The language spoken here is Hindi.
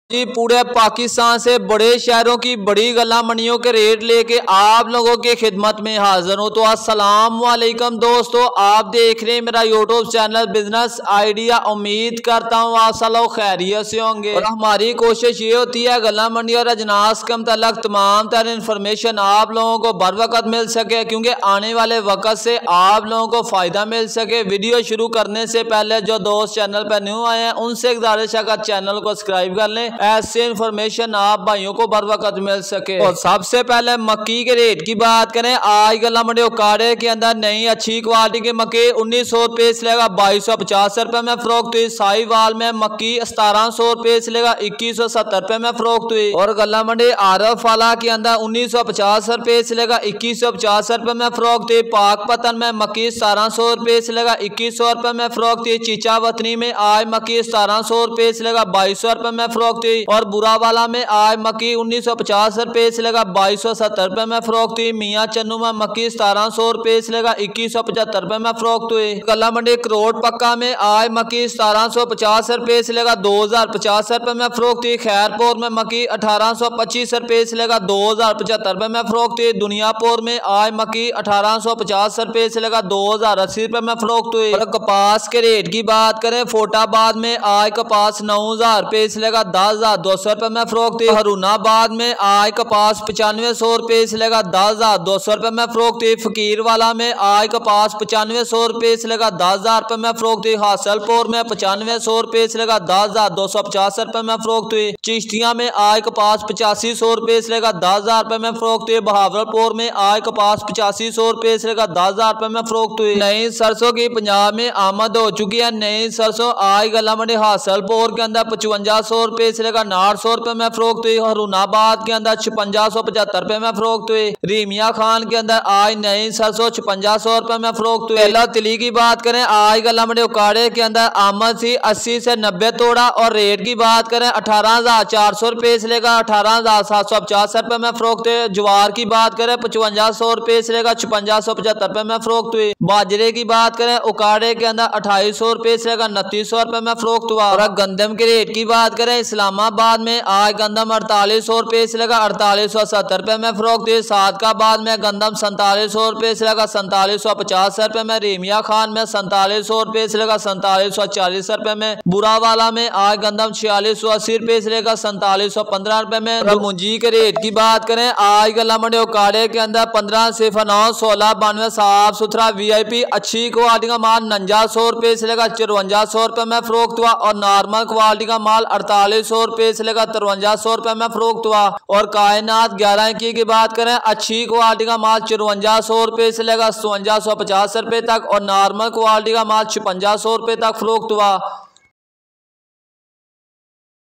जी पूरे पाकिस्तान से बड़े शहरों की बड़ी गला मंडियों के रेट लेके आप लोगों की खिदमत में हाजिर हूँ। तो अस्सलाम वालेकुम दोस्तों, आप देख रहे हैं मेरा यूट्यूब चैनल बिजनेस आइडिया। उम्मीद करता हूँ आप सब लोग खैरियत से होंगे और हमारी कोशिश ये होती है गला मंडी और अजनास के मतलब तमाम तरह इन्फॉर्मेशन आप लोगों को बर वक्त मिल सके, क्योंकि आने वाले वक्त से आप लोगों को फायदा मिल सके। वीडियो शुरू करने से पहले जो दोस्त चैनल पर न्यू आए हैं उनसे गुजारिश है कि चैनल को सब्सक्राइब कर लें, ऐसे इन्फॉर्मेशन आप भाइयों को बर वक्त मिल सके। और सबसे पहले मक्की के रेट की बात करें, आज गला मंडी उकाड़े के अंदर नई अच्छी क्वालिटी की मक्की 1900 रुपए से लेगा 2250 रुपए में फरोख्त हुई। साहिवाल में मक्की 1700 रुपए से लेगा 2170 रुपए में फरोख्त हुई। और गला मंडी आरफ वाला के अंदर 1950 रुपए से लेगा 2150 रुपए में फरोख्त हुई। पाकपतन में मक्की 1700 रुपए से लेगा 2100 रुपए में फरोख्त हुई। चीचा वतनी में आज मक्की 1700 रुपए से लेगा 2200 रुपए में फरोख्त हुई। और बुरावाला में आज मक्की 1950 रुपए से लेगा 2270 रुपए में फरोख्त हुई। मियाँ चन्नू में मक्की 1700 रुपए से लेगा 2175 रुपए में फरोख्त हुई। गला मंडी करोड़ पक्का में आज मक्की 1750 रुपए से लेगा 2050 रुपए में फरोख्त हुई। खैरपुर में मक्की 1825 रुपए से लेगा 2075 रुपए में फरोख्त हुई। दुनियापुर में आज मक्की 1850 रुपए से लेगा 2080 रुपए में फरोख्त हुई। और कपास के रेट की बात करें, फोटाबाद में आज कपास 9000 रुपए से लेगा 10,200 रुपए में फरोख्त हुई। हरुणाबाद में आज कपास 9500 रुपए से लेगा 10,200 रुपए में फरोख्त हुई। फकीरवाला में आज कपास 9500 रुपए से लेगा 10,000 रुपए में फरोख्त हुई। हासलपुर में 9500 रुपए से लेगा 10,250 रुपए में फरोख्त हुई। चिश्तिया में आज कपास 8500 रुपए से लेगा 10,000 रुपए में फरोख्त हुई। बहावलपुर में आज कपास 8500 रुपए से लेगा 10,000 रुपए में फरोख्त हुई। नई सरसों की पंजाब में आमद हो चुकी है। नई सरसों आज गला मंडी हासलपुर के अंदर 5500 रुपए से लेगा 800 रुपए में फरोख्त हुई। हरुणाबाद के अंदर 5675 रुपए में फरोख्त हुई। रीमिया खान के अंदर आज नई सरसों 5600 रुपए में फरोख्त हुई। पहला तिली की बात करें, आज गला मंडी उकाड़े के अंदर आमद थी 80 से 90 तोड़ा। और रेट की बात करें 18,400 रुपए से लेकर 18,750 रुपए में फरोख्त हुई। ज्वार की बात करें 5500 रुपए से लेकर 5675 रुपए में फरोख्त हुई। बाजरे की बात करें उकाड़े के अंदर 2800 रुपए से लेकर 2900 रुपए में फरोख्त हुआ। और गंदम के रेट की बात करें, इस्लामाबाद में आज गंदम 4800 रुपए से लेकर 4870 रुपए में फरोख्त हुई। सादकाबाद में गंदम 4700 रुपए से लेकर 4750 रुपए में। रीमिया खान में 4700 रुपए से लेकर 4740 रुपए में। बुरावाला में आज गंदम 4680 रुपए से लेकर 4715 रुपए में। मुंजी के रेट की बात करें, आज गला मंडी उकाड़े के अंदर 1509 1692 साफ सुथरा VIP अच्छी क्वालिटी का माल 4900 रुपए से लेकर 5400 रुपए में फरोख्त हुआ। और नॉर्मल क्वालिटी का माल 4800 रुपए से लेकर 5300 रुपए में फरोख्त हुआ। और कायनात 11 की बात करें, अच्छी क्वालिटी का माल 5400 रुपए से लेकर 5750 रुपए तक और नॉर्मल क्वालिटी का माल 5600 रुपए तक फरोख्त हुआ।